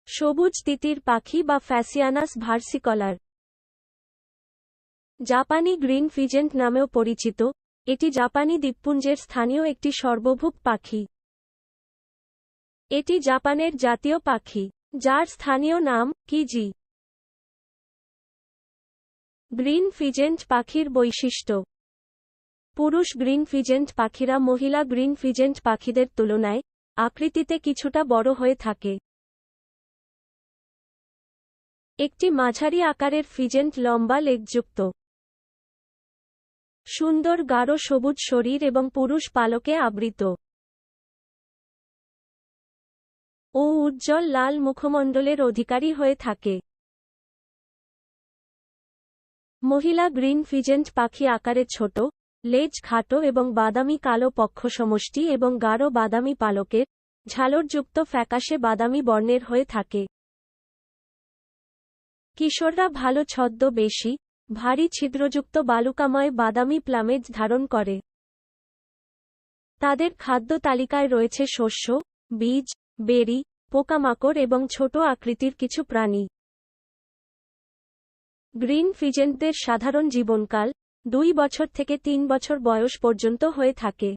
সবুজ তিতির পাখি বা ফ্যাসিয়ানাস ভার্সিকলার। জাপানি গ্রিন ফিজেন্ট নামেও পরিচিত, এটি জাপানি দ্বীপপুঞ্জের স্থানীয় একটি সর্বভূক পাখি। এটি জাপানের জাতীয় পাখি, যার স্থানীয় নাম কিজি। গ্রিন ফিজেন্ট পাখির বৈশিষ্ট্য। পুরুষ গ্রিন ফিজেন্ট পাখিরা মহিলা গ্রিন ফিজেন্ট পাখিদের তুলনায় আকৃতিতে কিছুটা বড় হয়ে থাকে। একটি মাঝারি আকারের ফিজেন্ট লম্বা লেজযুক্ত, সুন্দর গাঢ় সবুজ শরীর এবং পুরুষ পালকে আবৃত ও উজ্জ্বল লাল মুখমণ্ডলের অধিকারী হয়ে থাকে। মহিলা গ্রিন ফিজেন্ট পাখি আকারে ছোট, লেজ খাটো এবং বাদামি কালো পক্ষসমষ্টি এবং গাঢ় বাদামি পালকের ঝালরযুক্ত ফ্যাকাশে বাদামি বর্ণের হয়ে থাকে। কিশোররা ভালো ছদ্মবেশী, ভারী ছিদ্রযুক্ত বালুকাময় বাদামি প্লামেজ ধারণ করে। তাদের খাদ্য তালিকায় রয়েছে শস্য, বীজ, বেরি, পোকামাকড় এবং ছোট আকৃতির কিছু প্রাণী। গ্রিন ফিজেন্টদের সাধারণ জীবনকাল 2 বছর থেকে 3 বছর বয়স পর্যন্ত হয়ে থাকে।